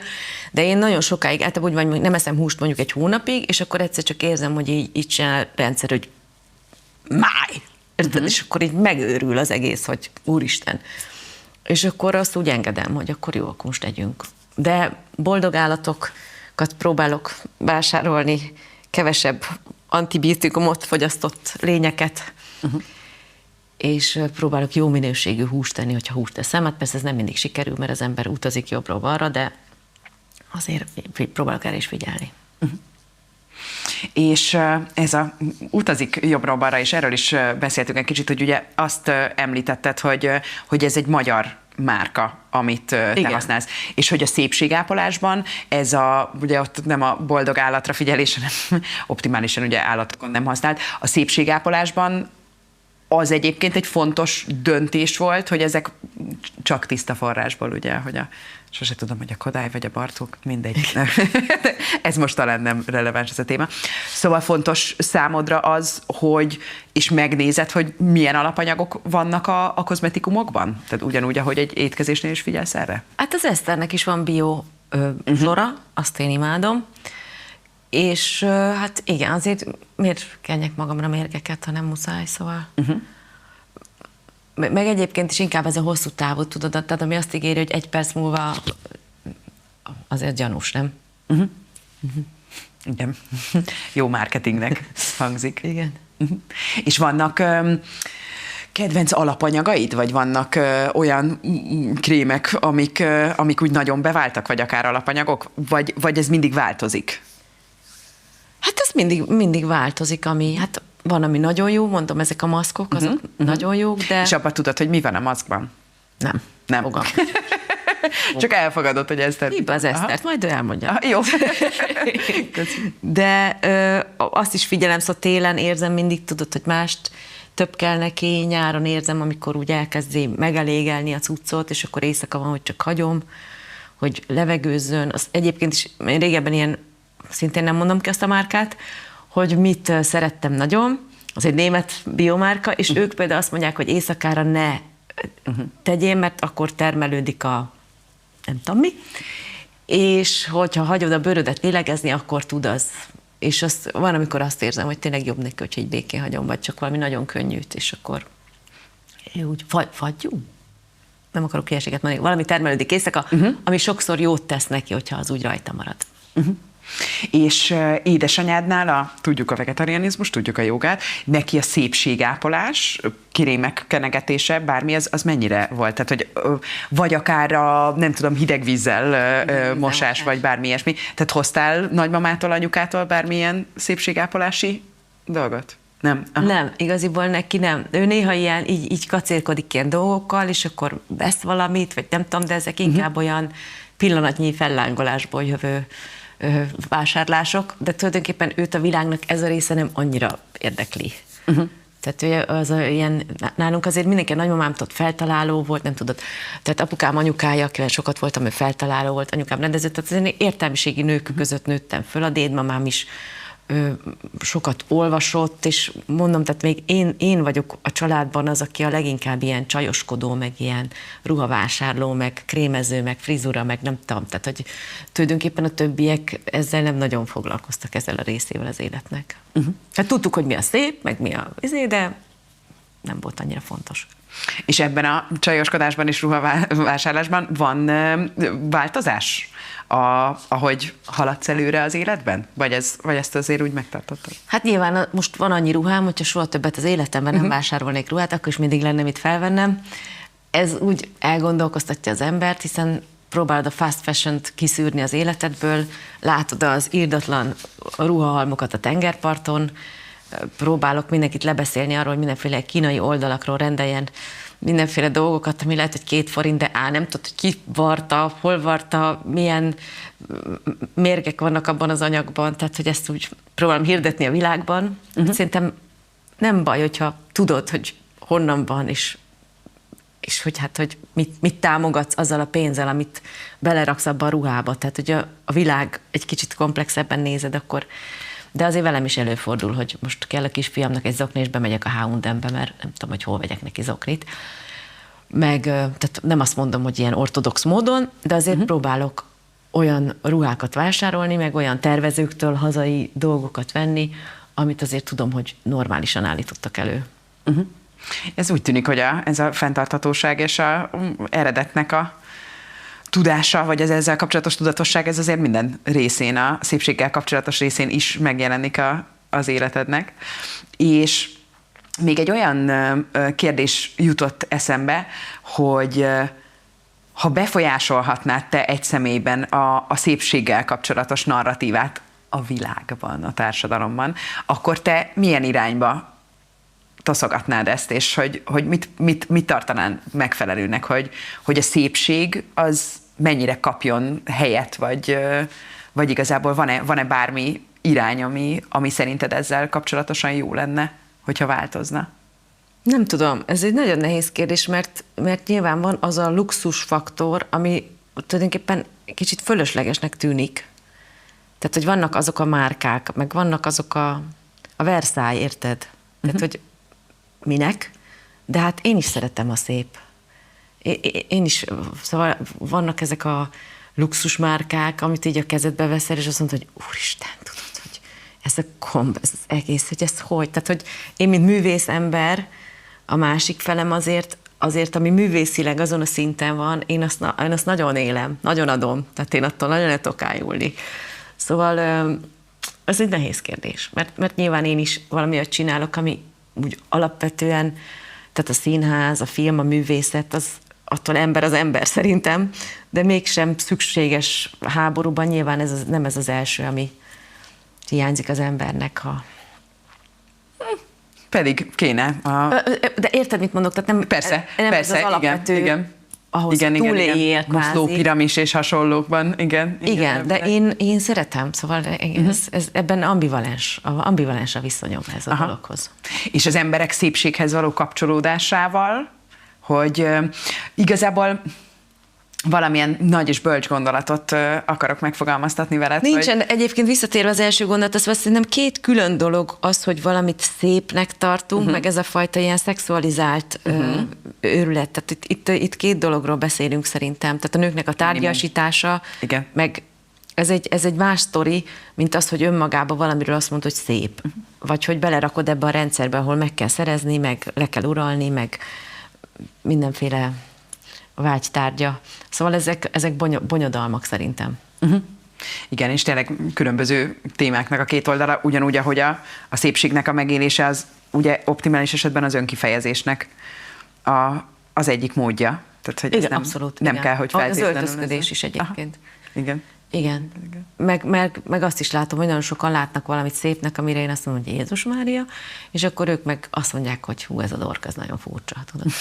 de én nagyon sokáig, általában úgy vagy, nem eszem húst mondjuk egy hónapig, és akkor egyszer csak érzem, hogy így csinál a rendszer, hogy máj! És akkor így megőrül az egész, hogy úristen. És akkor azt úgy engedem, hogy akkor jó, akkor most együnk. De boldog állatokat próbálok vásárolni, kevesebb antibiotikumot fogyasztott lényeket, és próbálok jó minőségű húst tenni, hogyha húst teszem. Hát persze ez nem mindig sikerül, mert az ember utazik jobbra-balra, de azért próbálok erre is figyelni. És ez a utazik jobbra-balra, és erről is beszéltünk egy kicsit, hogy ugye azt említetted, hogy ez egy magyar márka, amit te használsz. És hogy a szépségápolásban ez ugye ott nem a boldog állatra figyelés, hanem optimálisan ugye állatokon nem használt. A szépségápolásban az egyébként egy fontos döntés volt, hogy ezek csak tiszta forrásból, ugye, hogy sose tudom, hogy a Kodály vagy a Bartók, mindegy. Ez most talán nem releváns ez a téma. Szóval fontos számodra az, hogy, és megnézed, hogy milyen alapanyagok vannak a kozmetikumokban? Tehát ugyanúgy, ahogy egy étkezésnél is figyelsz erre? Hát az Eszternek is van bio flora, azt én imádom. És hát igen, azért miért kenjek magamra mérgeket, ha nem muszáj, szóval. Meg egyébként is inkább ez a hosszú távú, tudod, tehát ami azt ígéri, hogy 1 perc múlva azért gyanús, nem? Igen. Jó marketingnek hangzik. Igen. És vannak kedvenc alapanyagaid, vagy vannak olyan krémek, amik úgy nagyon beváltak, vagy akár alapanyagok, vagy ez mindig változik? Hát ez mindig változik, hát van, ami nagyon jó, mondom, ezek a maszkok, azok nagyon jók, de... És abban tudod, hogy mi van a maszkban? Nem. Fogalmam. Csak elfogadod, hogy Eszter... Hívd az Esztert, majd ő elmondja. Jó. De azt is figyelem, szóval télen érzem mindig, tudod, hogy mást több kell neki, nyáron érzem, amikor úgy elkezdi megelégelni a cuccot, és akkor éjszaka van, hogy csak hagyom, hogy levegőzzön. Az egyébként is, én régebben ilyen, szintén nem mondom ki azt a márkát, hogy mit szerettem nagyon, az egy német biomárka, és ők például azt mondják, hogy éjszakára ne tegyél, mert akkor termelődik a nem tudom mi, és hogyha hagyod a bőrödet lélegezni, akkor tud az. És van, amikor azt érzem, hogy tényleg jobb neki, hogy egy békén hagyom, vagy csak valami nagyon könnyűt, és akkor úgy fagyjunk? Nem akarok hülyeséget mondani. Valami termelődik éjszaka, ami sokszor jót tesz neki, hogyha az úgy rajta marad. És édesanyádnál tudjuk a vegetarianizmus, tudjuk a jogát, neki a szépségápolás, krémek kenegetése, bármi, az mennyire volt? Tehát, hogy vagy akár a, nem tudom, hideg vízzel mosás, vagy bármi ilyesmi. Tehát hoztál nagymamától, anyukától bármilyen szépségápolási dolgot? Nem. Aha. Nem, igaziból neki nem. Ő néha ilyen, így kacérkodik ilyen dolgokkal, és akkor vesz valamit, vagy nem tudom, de ezek inkább olyan pillanatnyi fellángolásból jövő vásárlások, de tulajdonképpen őt a világnak ez a része nem annyira érdekli. Tehát az ilyen, nálunk azért mindenki a nagymamámtól feltaláló volt, nem tudod. Tehát apukám, anyukája, akivel sokat voltam, ő feltaláló volt, anyukám rendező, tehát azért értelmiségi nők között nőttem föl, a dédmamám is sokat olvasott, és mondom, tehát még én vagyok a családban az, aki a leginkább ilyen csajoskodó, meg ilyen ruhavásárló, meg krémező, meg frizura, meg nem tudom, tehát hogy tulajdonképpen a többiek ezzel nem nagyon foglalkoztak, ezzel a részével az életnek. Hát tudtuk, hogy mi a szép, meg mi a de nem volt annyira fontos. És ebben a csajoskodásban és ruhavásárlásban van változás, ahogy haladsz előre az életben? Vagy ezt azért úgy megtartottad? Hát nyilván most van annyi ruhám, hogyha soha többet az életemben nem vásárolnék ruhát, akkor is mindig lenne mit felvennem. Ez úgy elgondolkoztatja az embert, hiszen próbálod a fast fashion-t kiszűrni az életedből, látod az irdatlan ruhahalmokat a tengerparton, próbálok mindenkit lebeszélni arról, hogy mindenféle kínai oldalakról rendeljen mindenféle dolgokat, ami lehet, hogy 2 forint, de nem tudod, hogy ki varta, hol varta, milyen mérgek vannak abban az anyagban, tehát hogy ezt úgy próbálom hirdetni a világban. Szerintem nem baj, hogyha tudod, hogy honnan van, és hogy hogy mit támogatsz azzal a pénzzel, amit beleraksz abba a ruhába. Tehát, hogy a világ egy kicsit komplexebben nézed, akkor de azért velem is előfordul, hogy most kell a kisfiamnak egy zokni, és bemegyek a H&M-be, mert nem tudom, hogy hol vegyek neki zoknit. Tehát nem azt mondom, hogy ilyen ortodox módon, de azért próbálok olyan ruhákat vásárolni, meg olyan tervezőktől hazai dolgokat venni, amit azért tudom, hogy normálisan állítottak elő. Ez úgy tűnik, hogy ez a fenntarthatóság és a eredetnek a tudása, vagy az ezzel kapcsolatos tudatosság, ez azért minden részén, a szépséggel kapcsolatos részén is megjelenik az életednek. És még egy olyan kérdés jutott eszembe, hogy ha befolyásolhatnád te egy személyben a szépséggel kapcsolatos narratívát a világban, a társadalomban, akkor te milyen irányba toszogatnád ezt, és hogy mit tartanál megfelelőnek, hogy a szépség az mennyire kapjon helyet, vagy igazából van-e bármi irány, ami szerinted ezzel kapcsolatosan jó lenne, hogyha változna? Nem tudom, ez egy nagyon nehéz kérdés, mert nyilván van az a luxus faktor, ami tulajdonképpen kicsit fölöslegesnek tűnik. Tehát, hogy vannak azok a márkák, meg vannak azok a Versailles, érted? Tehát, hogy minek? De hát én is szeretem a szép. Én is, szóval vannak ezek a luxusmárkák, amit így a kezedbe veszel, és azt mondod, hogy úristen, tudod, hogy ez a komb, ez az egész, hogy ez hogy? Tehát, hogy én, mint művész ember, a másik felem azért, ami művészileg azon a szinten van, én azt nagyon élem, nagyon adom, tehát én attól nagyon le tudok ájulni. Szóval ez egy nehéz kérdés, mert nyilván én is valami olyat csinálok, ami úgy alapvetően, tehát a színház, a film, a művészet, az attól ember az ember szerintem, de mégsem szükséges háborúban, nyilván nem ez az első, ami hiányzik az embernek, ha... Pedig kéne. De érted, mit mondok? Tehát nem, Persze, nem persze, ez az alapvető, igen. ahhoz túléljél kvázi. Moszló piramis és hasonlókban, igen. Igen, de én szeretem, szóval ez ebben ambivalens a viszonyom ez a dologhoz. És az emberek szépséghez való kapcsolódásával, hogy igazából valamilyen nagy és bölcs gondolatot akarok megfogalmaztatni veled. Nincsen, egyébként visszatérve az első gondolat, azt szerintem két külön dolog az, hogy valamit szépnek tartunk, meg ez a fajta ilyen szexualizált őrület. Tehát itt két dologról beszélünk szerintem. Tehát a nőknek a tárgyasítása, igen. meg ez egy más sztori, mint az, hogy önmagában valamiről azt mondod, hogy szép. Vagy hogy belerakod ebbe a rendszerbe, ahol meg kell szerezni, meg le kell uralni, meg mindenféle vágytárgya. Szóval ezek bonyodalmak szerintem. Igen, és tényleg különböző témáknak a két oldala, ugyanúgy, ahogy a szépségnek a megélése az ugye optimális esetben az önkifejezésnek az egyik módja. Tehát, hogy igen, ez abszolút. Nem igen. kell, hogy feltétlenül... Az öltözködés is egyébként. Aha. Igen. Igen. Meg azt is látom, hogy nagyon sokan látnak valamit szépnek, amire én azt mondom, hogy Jézus Mária, és akkor ők meg azt mondják, hogy hú, ez a dorka, ez nagyon furcsa. Tudod?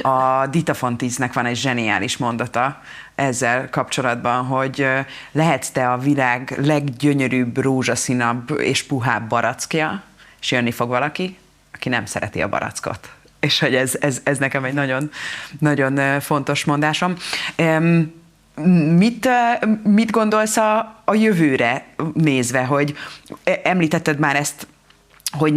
A Dita Von Teese-nek van egy zseniális mondata ezzel kapcsolatban, hogy lehetsz te a világ leggyönyörűbb, rózsaszínabb és puhább barackja, és jönni fog valaki, aki nem szereti a barackot. És hogy ez nekem egy nagyon, nagyon fontos mondásom. Mit gondolsz a jövőre nézve, hogy említetted már ezt, hogy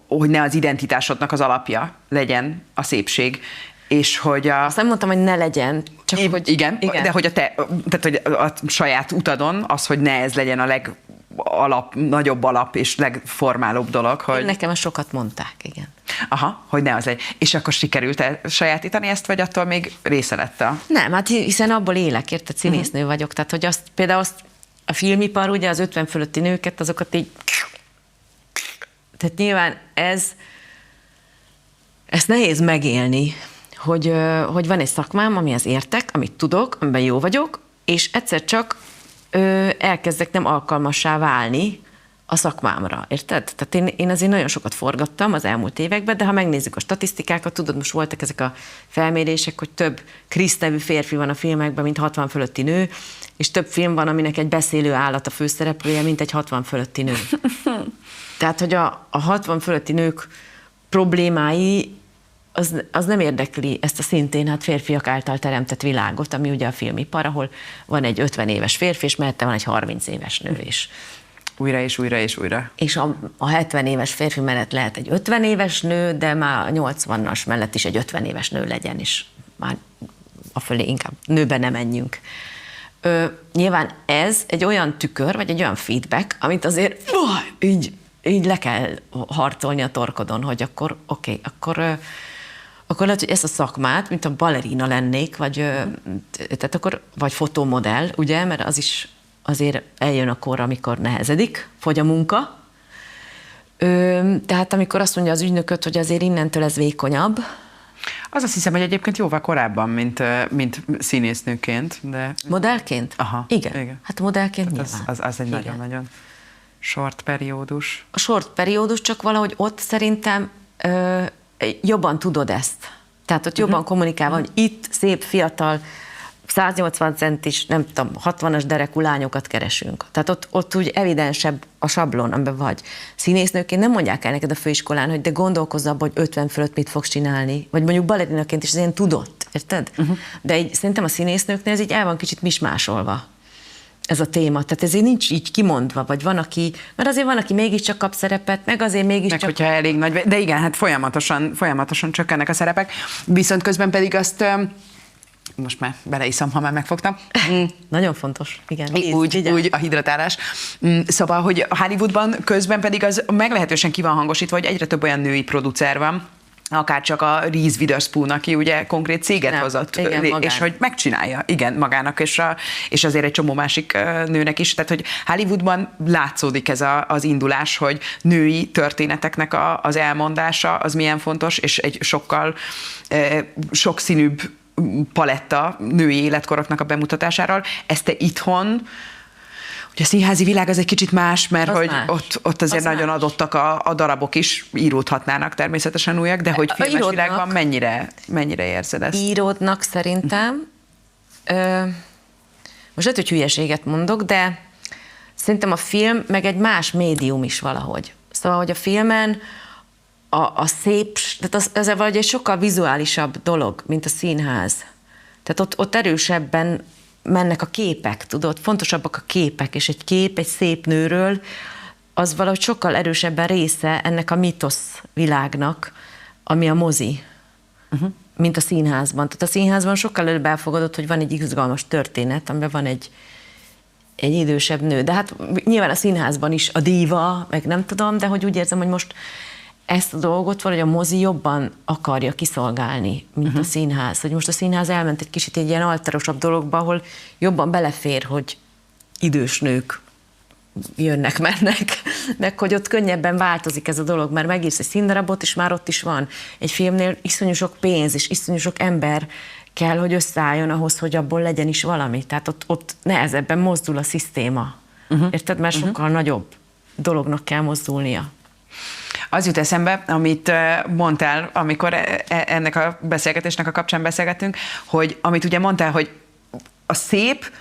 ne az identitásodnak az alapja legyen a szépség, és hogy Azt nem mondtam, hogy ne legyen, csak hogy... Igen, de hogy tehát, hogy a saját utadon az, hogy ne ez legyen a nagyobb alap és legformálóbb dolog, hogy... Nekem sokat mondták, igen. Aha, hogy ne az egy. És akkor sikerült-e sajátítani ezt, vagy attól még része lett a... Nem, hát hiszen abból élek, érted, színésznő vagyok, tehát hogy például a filmipar, ugye az 50 fölötti nőket, azokat így... Tehát nyilván ezt nehéz megélni, hogy van egy szakmám, amihez értek, amit tudok, amiben jó vagyok, és egyszer csak elkezdek nem alkalmassá válni a szakmámra, érted? Tehát én azért nagyon sokat forgattam az elmúlt években, de ha megnézzük a statisztikákat, tudod, most voltak ezek a felmérések, hogy több Krisz nevű férfi van a filmekben, mint 60 fölötti nő, és több film van, aminek egy beszélő állat a főszereplője, mint egy 60 fölötti nő. Tehát, hogy a 60 fölötti nők problémái az nem érdekli ezt a szintén hát férfiak által teremtett világot, ami ugye a filmipar, ahol van egy 50 éves férfi, és mellette van egy 30 éves nő is. Újra és újra és újra. És a 70 éves férfi mellett lehet egy 50 éves nő, de már a 80-as mellett is egy 50 éves nő legyen, és már afölé inkább nőbe nem menjünk. Nyilván ez egy olyan tükör, vagy egy olyan feedback, amit azért így le kell harcolni a torkodon, hogy akkor oké, akkor lehet, hogy ezt a szakmát, mint a balerina lennék, tehát akkor, vagy fotómodell, ugye, mert az is azért eljön a kor, amikor nehezedik, fogy a munka. Tehát amikor azt mondja az ügynököt, hogy azért innentől ez vékonyabb. Azt hiszem, hogy egyébként jóval korábban, mint színésznőként, de... Modellként? Aha, igen. Hát modellként nyilván. Az egy nagyon-nagyon short periódus. A short periódus, csak valahogy ott szerintem jobban tudod ezt. Tehát ott jobban kommunikálva, hogy itt szép, fiatal, 180 centis, nem tudom, 60-as derekú lányokat keresünk. Tehát ott úgy evidensebb a sablon, amiben vagy. Színésznőként nem mondják el neked a főiskolán, hogy de gondolkozz abba, hogy 50 fölött mit fogsz csinálni. Vagy mondjuk balerinaként is az ilyen tudott, érted? De szerintem a színésznőknél ez így el van kicsit mismásolva. Ez a téma. Tehát ezért nincs így kimondva, vagy van, aki, mert azért van, aki mégiscsak kap szerepet, meg azért mégiscsak... Meg hogyha elég nagy, de igen, hát folyamatosan csökkennek a szerepek, viszont közben pedig azt, most már beleiszom, ha már megfogtam. Nagyon fontos, igen. Úgy a hidratálás. Szóval, hogy Hollywoodban közben pedig az meglehetősen ki van hangosítva, hogy egyre több olyan női producer van, akár csak a Reese Witherspoon, aki ugye konkrét céget hozott, igen, és hogy megcsinálja, igen, magának, és azért egy csomó másik nőnek is. Tehát, hogy Hollywoodban látszódik ez az indulás, hogy női történeteknek az elmondása az milyen fontos, és egy sokkal sokszínűbb paletta női életkoroknak a bemutatásáról. Ezt te itthon, ugye a színházi világ az egy kicsit más, mert Az hogy más. ott azért Az nagyon más. adottak a darabok is, íródhatnának természetesen újak, de hogy filmes íródnak. világban mennyire érzed ezt? Íródnak szerintem, most lehet, hogy hülyeséget mondok, de szerintem a film meg egy más médium is valahogy. Szóval, hogy a filmen a szép, tehát ez valahogy egy sokkal vizuálisabb dolog, mint a színház. Tehát ott erősebben mennek a képek, tudod, fontosabbak a képek, és egy kép egy szép nőről, az valahogy sokkal erősebben része ennek a mitosz világnak, ami a mozi, mint a színházban. Tehát a színházban sokkal előbb elfogadott, hogy van egy izgalmas történet, amiben van egy idősebb nő. De hát nyilván a színházban is a díva, meg nem tudom, de hogy úgy érzem, hogy most ezt a dolgot valahogy a mozi jobban akarja kiszolgálni, mint a színház. Hogy most a színház elment egy kicsit egy ilyen alterosabb dologba, ahol jobban belefér, hogy idős nők jönnek-mennek, meg hogy ott könnyebben változik ez a dolog, mert megírsz egy színdarabot, és már ott is van. Egy filmnél iszonyú sok pénz, és iszonyú sok ember kell, hogy összeálljon ahhoz, hogy abból legyen is valami. Tehát ott nehezebben mozdul a szisztéma. Érted? Mert sokkal nagyobb dolognak kell mozdulnia. Az jut eszembe, amit mondtál, amikor ennek a beszélgetésnek a kapcsán beszélgettünk, hogy amit ugye mondtál, hogy a szép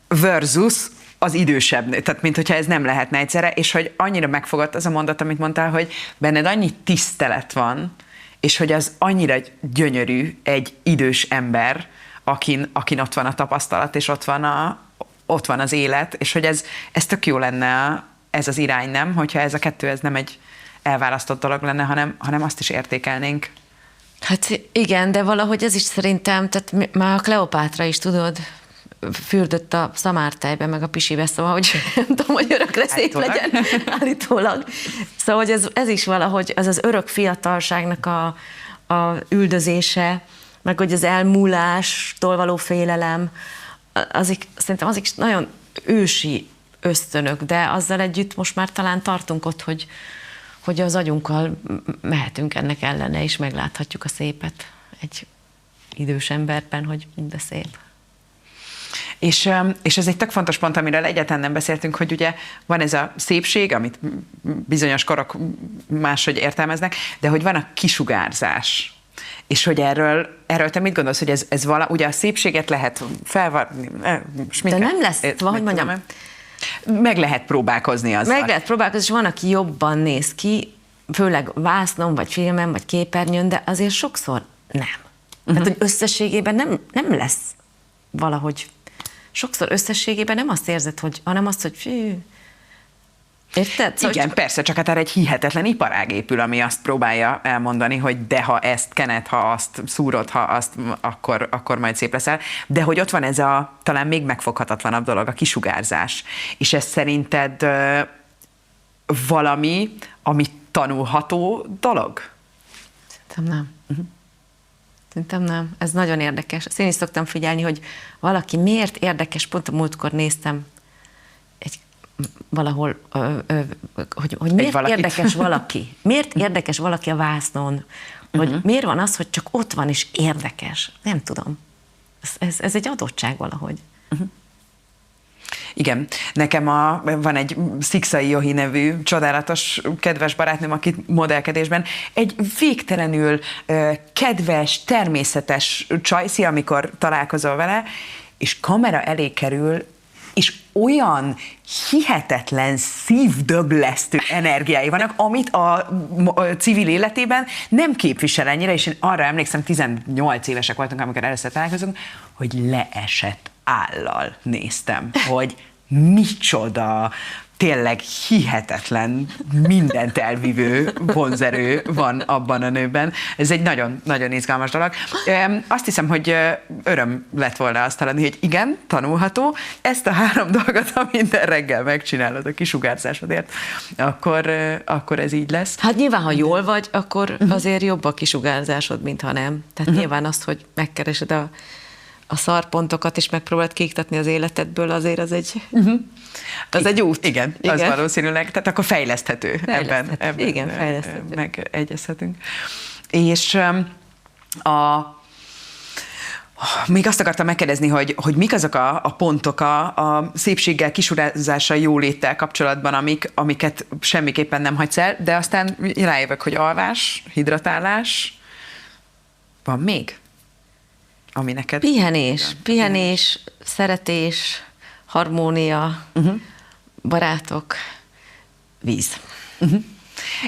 versus az idősebb nő, tehát mint hogyha ez nem lehetne egyszerre, és hogy annyira megfogott az a mondat, amit mondtál, hogy benned annyi tisztelet van, és hogy az annyira gyönyörű egy idős ember, akin ott van a tapasztalat, és ott van az élet, és hogy ez tök jó lenne ez az irány, nem? Hogyha ez a kettő, ez nem egy elválasztott dolog lenne, hanem azt is értékelnénk. Hát igen, de valahogy ez is szerintem, tehát már a Kleopátra is, tudod, fürdött a szamártejbe, meg a pisibe, szóval, hogy nem tudom, hogy örökre szép Állítólag. legyen, állítólag. Szóval, hogy ez is valahogy, ez az örök fiatalságnak a üldözése, meg hogy az elmúlástól való félelem, szerintem azok is nagyon ősi ösztönök, de azzal együtt most már talán tartunk ott, hogy az agyunkkal mehetünk ennek ellene, és megláthatjuk a szépet egy idős emberben, hogy de szép. És ez egy tök fontos pont, amiről egyáltalán nem beszéltünk, hogy ugye van ez a szépség, amit bizonyos korok máshogy értelmeznek, de hogy van a kisugárzás. És hogy erről te mit gondolsz, hogy ez ugye a szépséget lehet felvarni, de nem lesz, hogy mondjam, meg lehet próbálkozni azzal. meg lehet próbálkozni, és van, aki jobban néz ki, főleg vásznon, vagy filmen, vagy képernyőn, de azért sokszor nem. Tehát, hogy összességében nem lesz valahogy. Sokszor összességében nem azt érzed, hanem azt, hogy fű. Érted? Szóval Igen, persze, csak hát erre egy hihetetlen iparág épül, ami azt próbálja elmondani, hogy de ha ezt kened, ha azt szúrod, ha azt, akkor majd szép leszel. De hogy ott van ez a talán még megfoghatatlanabb dolog, a kisugárzás. És ez szerinted valami, ami tanulható dolog? Szerintem nem. Szerintem nem. Ez nagyon érdekes. Azt én is szoktam figyelni, hogy valaki miért érdekes, pont a múltkor néztem valahol, hogy miért érdekes valaki. Miért érdekes valaki a vásznon? Hogy miért van az, hogy csak ott van és érdekes? Nem tudom. Ez egy adottság valahogy. Igen, nekem van egy Szikszai Johi nevű csodálatos, kedves barátnőm, aki modellkedésben egy végtelenül kedves, természetes csajszi, amikor találkozol vele, és kamera elé kerül, és olyan hihetetlen szívdöglesztő energiái vannak, amit a civil életében nem képvisel ennyire, és én arra emlékszem, 18 évesek voltunk, amikor először találkozunk, hogy leesett állal néztem, hogy micsoda tényleg hihetetlen, mindent elvívő vonzerő van abban a nőben. Ez egy nagyon, nagyon izgalmas dolog. Azt hiszem, hogy öröm lett volna azt hallani, hogy igen, tanulható. Ezt a 3 dolgot, ha minden reggel megcsinálod a kisugárzásodért, akkor ez így lesz. Hát nyilván, ha jól vagy, akkor azért jobb a kisugárzásod, mint ha nem. Tehát nyilván azt, hogy megkeresed a szarpontokat, és megpróbálod kiiktatni az életedből, azért az egy út. Igen, az valószínűleg, tehát akkor fejleszthető. Ebben igen, fejleszthető. Megegyezhetünk. És még azt akartam megkérdezni, hogy mik azok a pontok a szépséggel, kisugázással, jóléttel kapcsolatban, amiket semmiképpen nem hagysz el, de aztán rájövök, hogy alvás, hidratálás, van még? Ami neked... Pihenés, szeretés, harmónia, barátok, víz.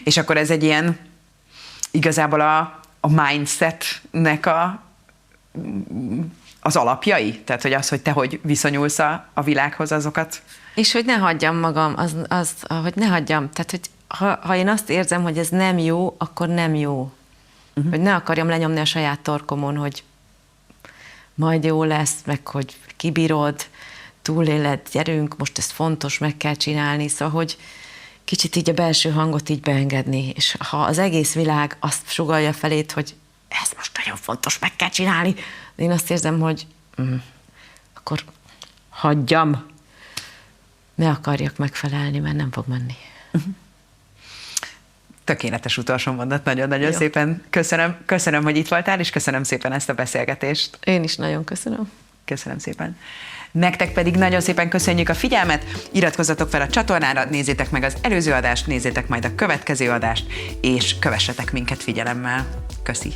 És akkor ez egy ilyen igazából a mindsetnek az alapjai? Tehát, hogy az, hogy te hogy viszonyulsz a világhoz, azokat? És hogy ne hagyjam magam, hogy ne hagyjam. Tehát, hogy ha én azt érzem, hogy ez nem jó, akkor nem jó. Hogy ne akarjam lenyomni a saját torkomon, hogy majd jó lesz, meg hogy kibírod, túléled, gyerünk, most ez fontos, meg kell csinálni. Szóval, hogy kicsit így a belső hangot így beengedni, és ha az egész világ azt sugallja felét, hogy ez most nagyon fontos, meg kell csinálni, én azt érzem, hogy akkor hagyjam, ne akarjak megfelelni, mert nem fog menni. Tökéletes utolsó mondat, nagyon-nagyon szépen köszönöm, hogy itt voltál, és köszönöm szépen ezt a beszélgetést. Én is nagyon köszönöm. Köszönöm szépen. Nektek pedig nagyon szépen köszönjük a figyelmet, iratkozzatok fel a csatornára, nézzétek meg az előző adást, nézzétek majd a következő adást, és kövessetek minket figyelemmel. Köszi!